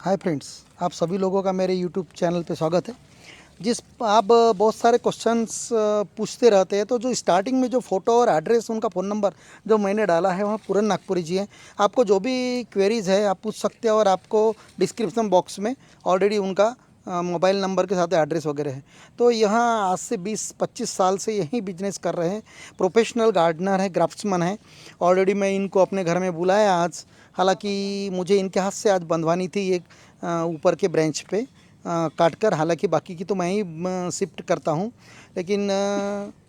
Hi friends, आप सभी लोगों का मेरे यूट्यूब चैनल पे स्वागत है। जिस आप बहुत सारे क्वेश्चंस पूछते रहते हैं, तो जो स्टार्टिंग में जो फ़ोटो और एड्रेस, उनका फ़ोन नंबर जो मैंने डाला है वहाँ पूरन नागपुरी जी हैं। आपको जो भी क्वेरीज़ है आप पूछ सकते हैं, और आपको डिस्क्रिप्शन बॉक्स में ऑलरेडी उनका मोबाइल नंबर के साथ एड्रेस वगैरह है। तो यहाँ आज से 20-25 साल से यहीं बिजनेस कर रहे हैं। प्रोफेशनल गार्डनर है, क्राफ्ट्समैन है। ऑलरेडी मैं इनको अपने घर में बुलाया आज। हालांकि मुझे इनके हाथ से आज बंधवानी थी एक ऊपर के ब्रांच पे काट कर। हालांकि बाकी की तो मैं ही शिफ्ट करता हूँ, लेकिन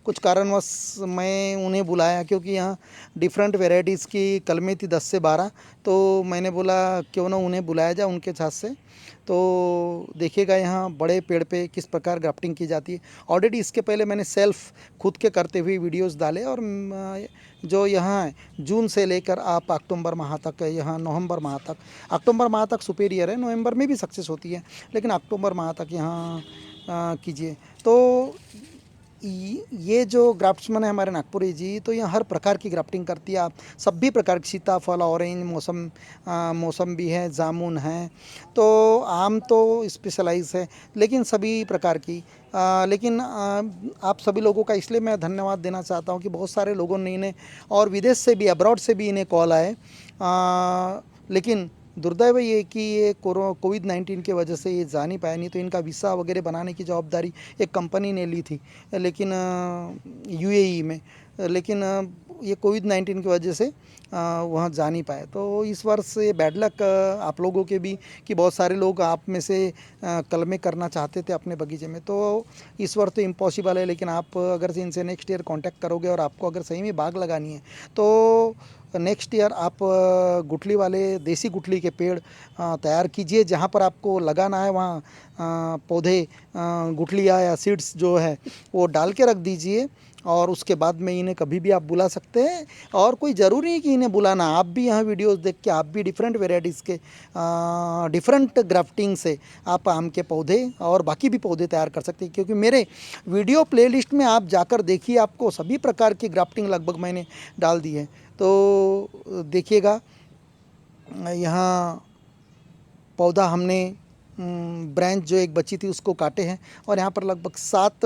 कुछ कारणवश मैं उन्हें बुलाया, क्योंकि यहाँ डिफरेंट वेराइटीज़ की कलमें थी 10 से 12। तो मैंने बोला क्यों ना उन्हें बुलाया जाए उनके साथ से। तो देखिएगा यहाँ बड़े पेड़ पे किस प्रकार ग्राफ्टिंग की जाती है। ऑलरेडी इसके पहले मैंने सेल्फ खुद के करते हुए वीडियोस डाले, और जो यहाँ जून से लेकर आप अक्टूबर माह तक, यहाँ नवंबर माह तक, अक्टूबर माह तक सुपीरियर है, नवंबर में भी सक्सेस होती है, लेकिन अक्टूबर माह तक यहाँ कीजिए। तो ये जो ग्राफ्ट्समैन है हमारे नागपुरी जी, तो यहाँ हर प्रकार की ग्राफ्टिंग करती है। आप सभी प्रकार की सीताफल, ऑरेंज, मौसम भी है, जामुन है, तो आम तो स्पेशलाइज है, लेकिन सभी प्रकार की। लेकिन आप सभी लोगों का इसलिए मैं धन्यवाद देना चाहता हूँ कि बहुत सारे लोगों ने इन्हें, और विदेश से भी, अब्रॉड से भी इन्हें कॉल आए। लेकिन दुर्दैव ये कि ये कोविड-19 की वजह से ये जा नहीं पाया, नहीं तो इनका वीसा वगैरह बनाने की जवाबदारी एक कंपनी ने ली थी, लेकिन यूएई में। लेकिन ये कोविड-19 की वजह से वहाँ जा नहीं पाए। तो इस वर्ष ये बैड लक आप लोगों के भी, कि बहुत सारे लोग आप में से कलमें करना चाहते थे अपने बगीचे में। तो इस वर्ष तो इम्पॉसिबल है, लेकिन आप अगर से इनसे नेक्स्ट ईयर कांटेक्ट करोगे और आपको अगर सही में बाग लगानी है, तो नेक्स्ट ईयर आप गुठली वाले देसी गुठली के पेड़ तैयार कीजिए। जहाँ पर आपको लगाना है वहाँ पौधे, गुठलियाँ या सीड्स जो है वो डाल के रख दीजिए, और उसके बाद में इन्हें कभी भी आप बुला सकते हैं। और कोई ज़रूरी नहीं कि इन्हें बुलाना, आप भी यहाँ वीडियोस देख के आप भी डिफरेंट वेराइटीज़ के डिफरेंट ग्राफ्टिंग से आप आम के पौधे और बाकी भी पौधे तैयार कर सकते हैं। क्योंकि मेरे वीडियो प्लेलिस्ट में आप जाकर देखिए, आपको सभी प्रकार की ग्राफ्टिंग लगभग मैंने डाल दी है। तो देखिएगा यहाँ पौधा हमने ब्रांच जो एक बची थी उसको काटे हैं, और यहाँ पर लगभग 7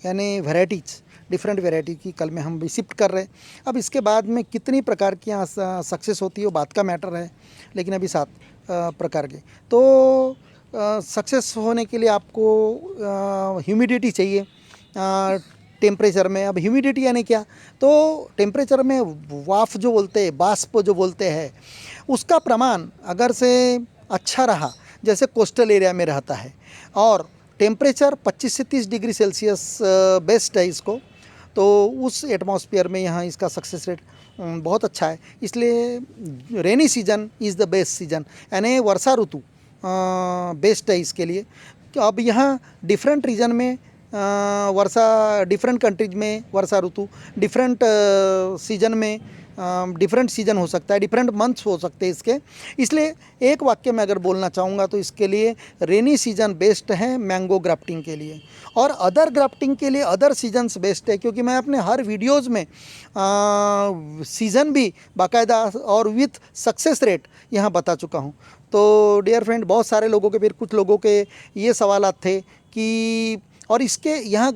यानी वैरायटीज़, डिफरेंट वैरायटी की कल में हम भी शिफ्ट कर रहे हैं। अब इसके बाद में कितनी प्रकार की यहाँ सक्सेस होती है वो बात का मैटर है, लेकिन अभी 7 प्रकार के। तो सक्सेस होने के लिए आपको ह्यूमिडिटी चाहिए टेम्परेचर में। अब ह्यूमिडिटी यानी क्या, तो टेम्परेचर में वाफ जो बोलते हैं, बाष्प जो बोलते हैं, उसका प्रमाण अगर से अच्छा रहा, जैसे कोस्टल एरिया में रहता है, और टेम्परेचर 25 से 30 डिग्री सेल्सियस बेस्ट है इसको, तो उस एटमॉस्फेयर में यहाँ इसका सक्सेस रेट बहुत अच्छा है। इसलिए rainy season is the best season, यानी वर्षा ऋतु बेस्ट है इसके लिए। तो अब यहाँ डिफरेंट रीजन में वर्षा, डिफरेंट कंट्रीज में वर्षा ऋतु, डिफरेंट सीजन में डिफरेंट सीजन हो सकता है, डिफरेंट मंथ्स हो सकते हैं इसके। इसलिए एक वाक्य में अगर बोलना चाहूँगा तो इसके लिए रेनी सीजन बेस्ट है मैंगो ग्राफ्टिंग के लिए, और अदर ग्राफ्टिंग के लिए अदर सीजन्स बेस्ट है। क्योंकि मैं अपने हर वीडियोज़ में सीज़न भी बाकायदा और विथ सक्सेस रेट यहाँ बता चुका हूँ। तो डियर फ्रेंड, बहुत सारे लोगों के, फिर कुछ लोगों के ये सवालात थे कि, और इसके यहाँ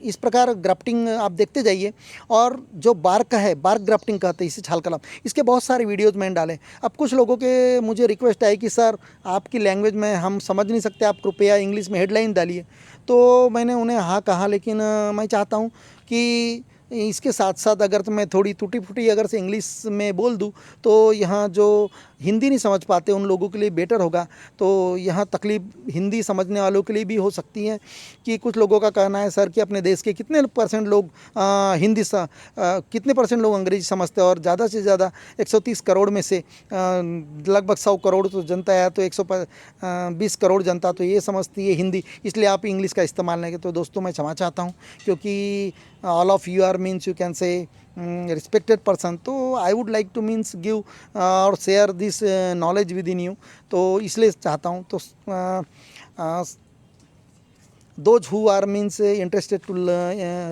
इस प्रकार ग्राफ्टिंग आप देखते जाइए। और जो बार्क है, बार्क ग्राफ्टिंग कहते हैं इसे, छाल कलम, इसके बहुत सारे वीडियोज़ मैंने डाले। अब कुछ लोगों के मुझे रिक्वेस्ट है कि सर आपकी लैंग्वेज में हम समझ नहीं सकते, आप कृपया इंग्लिश में हेडलाइन डालिए। तो मैंने उन्हें हाँ कहा, लेकिन मैं चाहता हूँ कि इसके साथ साथ अगर तो मैं थोड़ी टूटी फूटी अगर से इंग्लिश में बोल दूँ, तो यहाँ जो हिंदी नहीं समझ पाते उन लोगों के लिए बेटर होगा। तो यहाँ तकलीफ़ हिंदी समझने वालों के लिए भी हो सकती है, कि कुछ लोगों का कहना है सर कि अपने देश के कितने परसेंट लोग कितने परसेंट लोग अंग्रेजी समझते हैं, और ज़्यादा से ज़्यादा 130 करोड़ में से लगभग 100 करोड़ तो जनता है, तो 120 करोड़ जनता तो ये समझती है हिंदी, इसलिए आप इंग्लिश का इस्तेमाल नहीं करते। तो दोस्तों मैं क्षमा चाहता हूँ, क्योंकि all of you are means you can say respected person, तो I would like to means give और share this knowledge with in you. तो इसलिए चाहता हूँ, तो those who are means interested to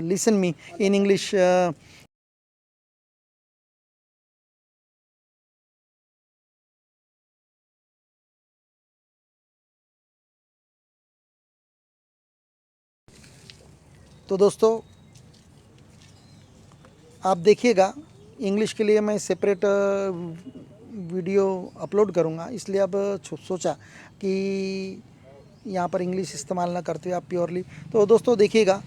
listen me in English, तो दोस्तों आप देखिएगा, इंग्लिश के लिए मैं सेपरेट वीडियो अपलोड करूँगा, इसलिए अब सोचा कि यहाँ पर इंग्लिश इस्तेमाल ना करते हुए आप प्योरली। तो दोस्तों देखिएगा,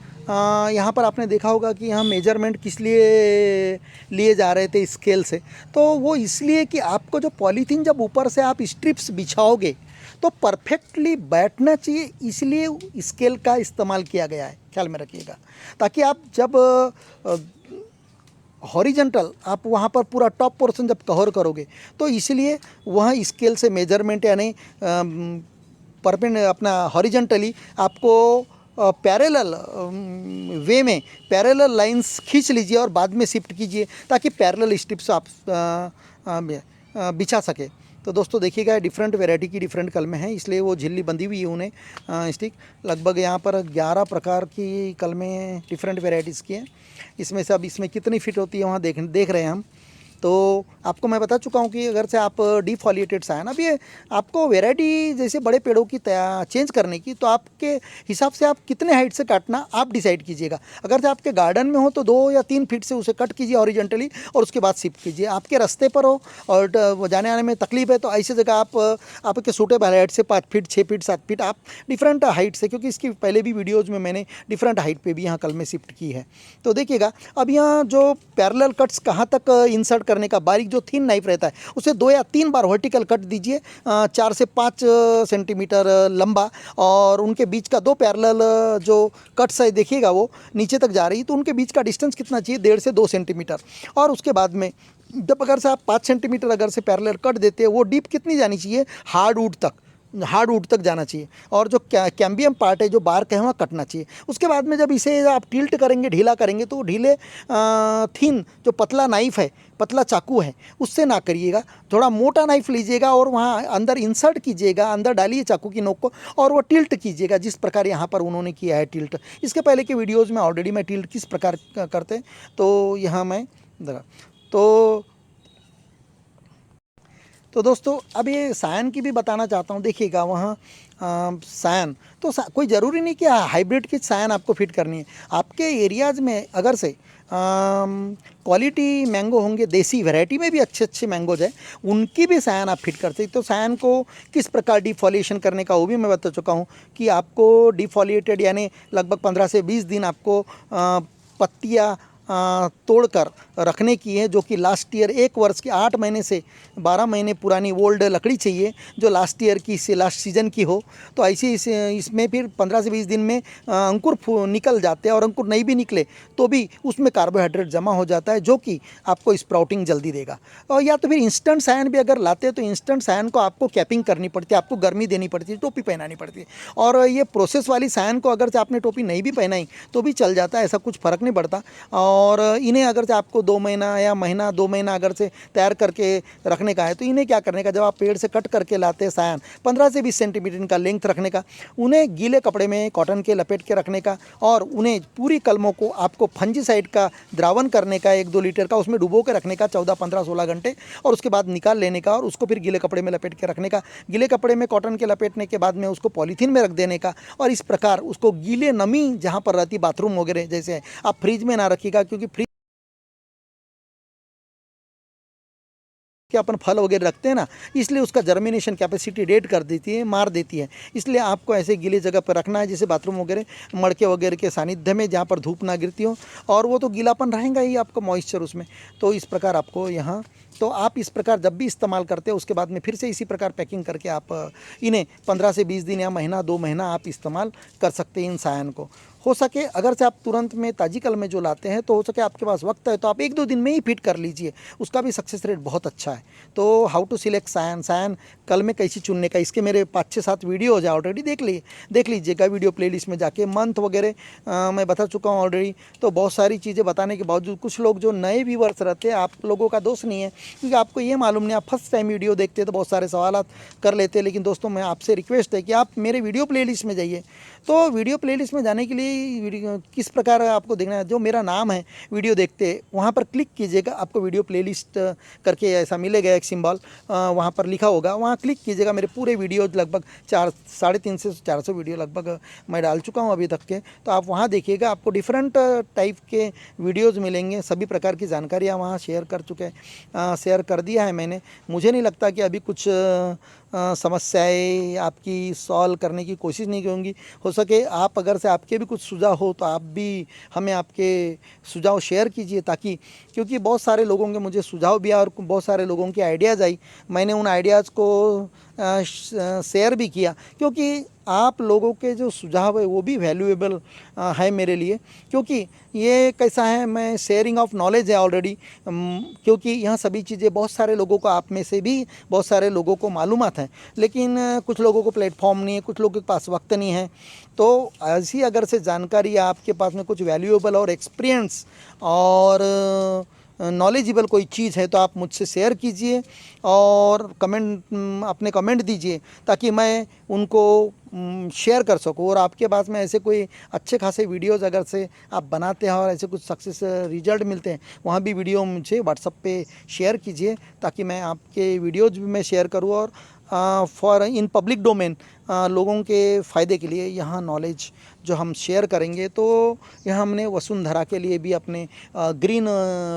यहाँ पर आपने देखा होगा कि यहाँ मेजरमेंट किस लिए लिए जा रहे थे स्केल से। तो वो इसलिए कि आपको जो पॉलीथीन जब ऊपर से आप स्ट्रिप्स बिछाओगे तो परफेक्टली बैठना चाहिए, इसलिए स्केल का इस्तेमाल किया गया है, ख्याल में रखिएगा। ताकि आप जब हॉरिजेंटल आप वहाँ पर पूरा टॉप पोर्शन जब कवर करोगे तो इसलिए वहाँ स्केल से मेजरमेंट यानी अपना हॉरिजेंटली आपको पैरेलल वे में पैरेलल लाइंस खींच लीजिए और बाद में शिफ्ट कीजिए, ताकि पैरेलल स्ट्रिप्स आप बिछा सके। तो दोस्तों देखिएगा, डिफरेंट वैरायटी की डिफरेंट कलमें हैं, इसलिए वो झिल्ली बंधी हुई है उन्हें स्टिक। लगभग यहाँ पर 11 प्रकार की कलमें डिफरेंट वैरायटीज़ की हैं। इसमें से अब इसमें कितनी फिट होती है वहाँ देख रहे हैं हम। तो आपको मैं बता चुका हूँ कि अगर से आप डिफॉलिएटेड सायन, अब ये आपको वैरायटी जैसे बड़े पेड़ों की चेंज करने की, तो आपके हिसाब से आप कितने हाइट से काटना आप डिसाइड कीजिएगा। अगर से आपके गार्डन में हो तो 2 या 3 फीट से उसे कट कीजिए हॉरिजेंटली और उसके बाद शिफ्ट कीजिए। आपके रास्ते पर हो और जाने आने में तकलीफ है तो ऐसी जगह आप आपके सूटेबल हाइट से 5 फीट 6 फीट 7 फीट आप डिफरेंट हाइट से, क्योंकि इसकी पहले भी वीडियोज़ में मैंने डिफरेंट हाइट पर भी यहाँ कलमें शिफ्ट की है। तो देखिएगा, अब यहाँ जो पैरेलल कट्स कहाँ तक इंसर्ट करने का, बारीक जो थिन नाइफ रहता है उसे 2 या 3 बार वर्टिकल कट दीजिए, 4 से 5 सेंटीमीटर लंबा, और उनके बीच का 2 पैरेलल जो कट्स है देखिएगा वो नीचे तक जा रही है, तो उनके बीच का डिस्टेंस कितना चाहिए, 1.5 से 2 सेंटीमीटर। और उसके बाद में जब अगर से आप 5 सेंटीमीटर अगर से पैरेलल कट देते हैं, वो डीप कितनी जानी चाहिए, हार्ड वुड तक जाना चाहिए, और जो कैम्बियम पार्ट है जो बार्क है वहाँ कटना चाहिए। उसके बाद में जब इसे आप टिल्ट करेंगे, ढीला करेंगे, तो ढीले थिन जो पतला नाइफ है, पतला चाकू है, उससे ना करिएगा, थोड़ा मोटा नाइफ लीजिएगा और वहाँ अंदर इंसर्ट कीजिएगा, अंदर डालिए चाकू की नोक को और वो टिल्ट कीजिएगा, जिस प्रकार यहाँ पर उन्होंने किया है टिल्ट। इसके पहले के वीडियोज़ में ऑलरेडी मैं टिल्ट किस प्रकार करते हैं तो यहाँ मैं तो दोस्तों अब ये सायन की भी बताना चाहता हूँ। देखिएगा वहाँ सायन तो कोई ज़रूरी नहीं कि हाइब्रिड की सायन आपको फिट करनी है। आपके एरियाज़ में अगर से क्वालिटी मैंगो होंगे, देसी वैरायटी में भी अच्छे अच्छे मैंगोज हैं, उनकी भी सायन आप फिट कर सकते। तो सायन को किस प्रकार डिफॉलिएशन करने का वो भी मैं बता चुका हूँ कि आपको डिफॉलिएटेड यानी लगभग 15 से 20 दिन आपको पत्तियाँ तोड़कर रखने की है, जो कि लास्ट ईयर 1 वर्ष की 8 महीने से 12 महीने पुरानी ओल्ड लकड़ी चाहिए, जो लास्ट ईयर की से लास्ट सीजन की हो। तो ऐसे इसमें फिर 15 से 20 दिन में अंकुर निकल जाते हैं, और अंकुर नहीं भी निकले तो भी उसमें कार्बोहाइड्रेट जमा हो जाता है, जो कि आपको स्प्राउटिंग जल्दी देगा। और या तो फिर इंस्टेंट सायन भी अगर लाते हैं तो इंस्टेंट सायन को आपको कैपिंग करनी पड़ती है, आपको गर्मी देनी पड़ती है, टोपी पहनानी पड़ती है। और ये प्रोसेस वाली सायन को अगर से आपने टोपी नहीं भी पहनाई तो भी चल जाता है, ऐसा कुछ फ़र्क नहीं पड़ता। और इन्हें अगर से आपको 2 महीना या महीना 2 महीना अगर से तैयार करके रखने का है, तो इन्हें क्या करने का, जब आप पेड़ से कट करके लाते हैं सायन 15 से 20 सेंटीमीटर इनका लेंथ रखने का, उन्हें गीले कपड़े में कॉटन के लपेट के रखने का, और उन्हें पूरी कलमों को आपको फंजीसाइड का द्रावण करने का 1-2 लीटर का, उसमें डुबो के रखने का 14, 15, 16 घंटे, और उसके बाद निकाल लेने का, और उसको फिर गीले कपड़े में लपेट के रखने का। गीले कपड़े में कॉटन के लपेटने के बाद में उसको पॉलीथीन में रख देने का, और इस प्रकार उसको गीले नमी जहाँ पर रहती, बाथरूम वगैरह जैसे, आप फ्रिज में ना रखिएगा, क्योंकि फ्रिज कि अपन फल वगैरह रखते हैं ना, इसलिए उसका जर्मिनेशन कैपेसिटी डेड कर देती है, मार देती है। इसलिए आपको ऐसे गीले जगह पर रखना है, जैसे बाथरूम वगैरह, मड़के वगैरह के सानिध्य में, जहाँ पर धूप ना गिरती हो, और वो तो गीलापन रहेगा ही आपको, मॉइस्चर उसमें। तो इस प्रकार आपको यहाँ, तो आप इस प्रकार जब भी इस्तेमाल करते हो उसके बाद में फिर से इसी प्रकार पैकिंग करके आप इन्हें 15 से 20 दिन या महीना 2 महीना आप इस्तेमाल कर सकते हैं इन सायन को। हो सके अगर से आप तुरंत में ताजी कल में जो लाते हैं, तो हो सके आपके पास वक्त है तो आप 1-2 दिन में ही फिट कर लीजिए, उसका भी सक्सेस रेट बहुत अच्छा है। तो हाउ टू सिलेक्ट सायन कल में कैसी चुनने का, इसके मेरे 5-6-7 वीडियो हो जाए ऑलरेडी, देख लीजिएगा वीडियो प्लेलिस्ट में जाके। मंथ वगैरह मैं बता चुका हूँ ऑलरेडी। तो बहुत सारी चीज़ें बताने के बावजूद कुछ लोग जो नए व्यूवर्स रहते हैं, आप लोगों का दोष नहीं है, क्योंकि आपको ये मालूम नहीं, आप फर्स्ट टाइम वीडियो देखते हैं तो बहुत सारे सवाल कर लेते हैं। लेकिन दोस्तों मैं आपसे रिक्वेस्ट है कि आप मेरे वीडियो प्लेलिस्ट में जाइए। तो वीडियो प्लेलिस्ट में जाने के लिए वीडियो किस प्रकार आपको देखना है, जो मेरा नाम है वीडियो देखते वहाँ पर क्लिक कीजिएगा, आपको वीडियो प्लेलिस्ट करके ऐसा मिलेगा एक सिंबल, वहाँ पर लिखा होगा, वहाँ क्लिक कीजिएगा। मेरे पूरे वीडियो लगभग 350 से 400 वीडियो लगभग मैं डाल चुका हूँ अभी तक के। तो आप वहाँ देखिएगा, आपको डिफरेंट टाइप के वीडियोज़ मिलेंगे, सभी प्रकार की जानकारियाँ वहाँ शेयर कर दिया है मैंने। मुझे नहीं लगता कि अभी कुछ समस्याएं आपकी सॉल्व करने की कोशिश नहीं करूँगी। हो सके आप अगर से आपके भी कुछ सुझाव हो तो आप भी हमें आपके सुझाव शेयर कीजिए, ताकि क्योंकि बहुत सारे लोगों के मुझे सुझाव भी आए और बहुत सारे लोगों की आइडियाज़ आई, मैंने उन आइडियाज़ को शेयर भी किया, क्योंकि आप लोगों के जो सुझाव है वो भी वैल्यूएबल है मेरे लिए। क्योंकि ये कैसा है, मैं शेयरिंग ऑफ नॉलेज है ऑलरेडी, क्योंकि यहाँ सभी चीज़ें बहुत सारे लोगों को, आप में से भी बहुत सारे लोगों को मालूमात हैं, लेकिन कुछ लोगों को प्लेटफॉर्म नहीं है, कुछ लोगों के पास वक्त नहीं है। तो ऐसी अगर से जानकारी आपके पास में कुछ वैल्यूएबल और एक्सपीरियंस और नॉलेजेबल कोई चीज़ है तो आप मुझसे शेयर कीजिए और अपने कमेंट दीजिए, ताकि मैं उनको शेयर कर सकूँ। और आपके पास में ऐसे कोई अच्छे खासे वीडियोज़ अगर से आप बनाते हैं और ऐसे कुछ सक्सेस रिजल्ट मिलते हैं, वहाँ भी वीडियो मुझे व्हाट्सएप पे शेयर कीजिए, ताकि मैं आपके वीडियोज़ भी मैं शेयर करूँ और फॉर इन पब्लिक डोमेन लोगों के फ़ायदे के लिए यहाँ नॉलेज जो हम शेयर करेंगे, तो यहाँ हमने वसुंधरा के लिए भी अपने ग्रीन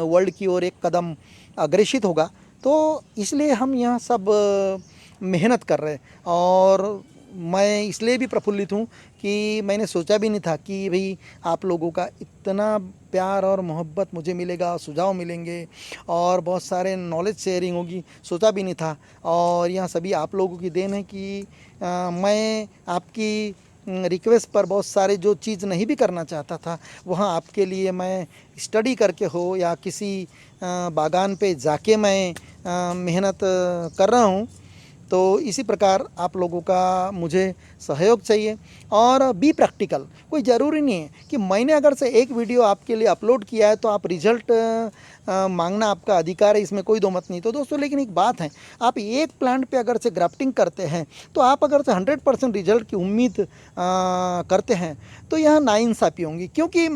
वर्ल्ड की ओर एक कदम अग्रेसित होगा। तो इसलिए हम यहाँ सब मेहनत कर रहे हैं। और मैं इसलिए भी प्रफुल्लित हूँ कि मैंने सोचा भी नहीं था कि भाई आप लोगों का इतना प्यार और मोहब्बत मुझे मिलेगा, सुझाव मिलेंगे और बहुत सारे नॉलेज शेयरिंग होगी, सोचा भी नहीं था। और यहाँ सभी आप लोगों की देन है कि मैं आपकी रिक्वेस्ट पर बहुत सारे जो चीज़ नहीं भी करना चाहता था, वहाँ आपके लिए मैं स्टडी करके हो या किसी बागान पे जाके मैं मेहनत कर रहा हूँ। तो इसी प्रकार आप लोगों का मुझे सहयोग चाहिए। और बी प्रैक्टिकल, कोई ज़रूरी नहीं है कि मैंने अगर से एक वीडियो आपके लिए अपलोड किया है तो आप रिज़ल्ट मांगना आपका अधिकार है, इसमें कोई दो मत नहीं। तो दोस्तों, लेकिन एक बात है, आप एक प्लांट पे अगर से ग्राफ्टिंग करते हैं तो आप अगर से 100% रिजल्ट की उम्मीद करते हैं तो यहाँ नाइंसाफ़ी होंगी, क्योंकि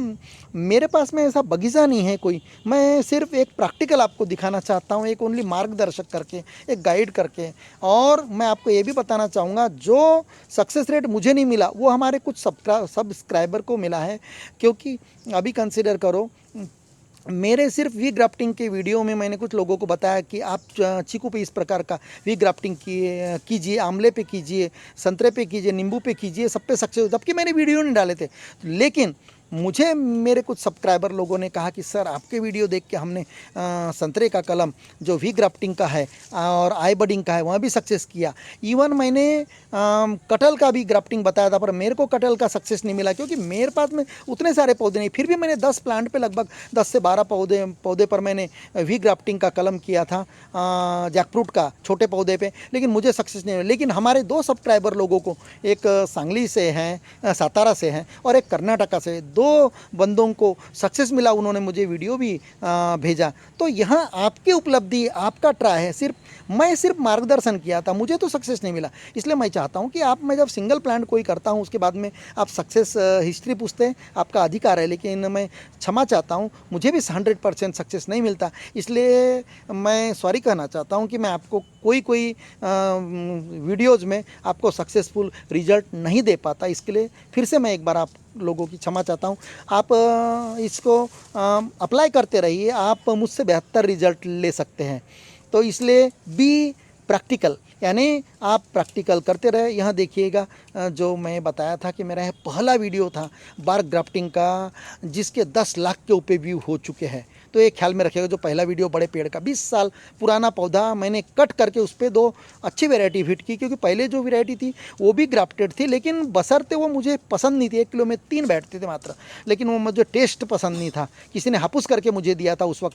मेरे पास में ऐसा बगीचा नहीं है कोई। मैं सिर्फ एक प्रैक्टिकल आपको दिखाना चाहता हूँ, एक ओनली मार्गदर्शक करके, एक गाइड करके। और मैं आपको ये भी बताना चाहूँगा, जो सक्सेस रेट मुझे नहीं मिला वो हमारे कुछ सब्सक्राइबर को मिला है। क्योंकि अभी कंसिडर करो, मेरे सिर्फ वी ग्राफ्टिंग के वीडियो में मैंने कुछ लोगों को बताया कि आप चीकू पे इस प्रकार का वी ग्राफ्टिंग कीजिए, आंवले पे कीजिए, संतरे पे कीजिए, नींबू पे कीजिए, सब पे सक्सेस, जबकि मैंने वीडियो नहीं डाले थे। लेकिन मुझे मेरे कुछ सब्सक्राइबर लोगों ने कहा कि सर, आपके वीडियो देख के हमने संतरे का कलम जो वी ग्राफ्टिंग का है और आई बडिंग का है वहाँ भी सक्सेस किया। इवन मैंने कटहल का भी ग्राफ्टिंग बताया था, पर मेरे को कटहल का सक्सेस नहीं मिला, क्योंकि मेरे पास में उतने सारे पौधे नहीं। फिर भी मैंने 10 प्लांट पे लगभग 10 से 12 पौधे पर मैंने वी ग्राफ्टिंग का कलम किया था, जैकफ्रूट का छोटे पौधे पे, लेकिन मुझे सक्सेस नहीं मिला। लेकिन हमारे 2 सब्सक्राइबर लोगों को, एक सांगली से हैं, सातारा से हैं, और एक कर्नाटका से, 2 बंदों को सक्सेस मिला। उन्होंने मुझे वीडियो भी भेजा। तो यहाँ आपकी उपलब्धि, आपका ट्राई है, मैं सिर्फ मार्गदर्शन किया था, मुझे तो सक्सेस नहीं मिला। इसलिए मैं चाहता हूँ कि मैं जब सिंगल प्लांट कोई करता हूँ उसके बाद में आप सक्सेस हिस्ट्री पूछते हैं, आपका अधिकार है, लेकिन मैं क्षमा चाहता हूँ, मुझे भी 100% सक्सेस नहीं मिलता। इसलिए मैं सॉरी कहना चाहता हूँ कि मैं आपको कोई वीडियोज़ में आपको सक्सेसफुल रिजल्ट नहीं दे पाता। इसके लिए फिर से मैं एक बार आप लोगों की क्षमा चाहता हूँ। आप इसको अप्लाई करते रहिए, आप मुझसे बेहतर रिजल्ट ले सकते हैं। तो इसलिए बी प्रैक्टिकल, यानी आप प्रैक्टिकल करते रहे। यहाँ देखिएगा, जो मैं बताया था कि मेरा यह पहला वीडियो था बार्क ग्राफ्टिंग का, जिसके 10 लाख के ऊपर व्यू हो चुके हैं। तो ये ख्याल में रखिएगा, जो पहला वीडियो बड़े पेड़ का 20 साल पुराना पौधा मैंने कट करके उस पर 2 अच्छी वैरायटी फिट की, क्योंकि पहले जो वैरायटी थी वो भी ग्राफ्टेड थी, लेकिन बसरते वो मुझे पसंद नहीं थी। 1 किलो में 3 बैठते थे मात्र, लेकिन वो मुझे टेस्ट पसंद नहीं था। किसी ने हापुस करके मुझे दिया था उस वक्त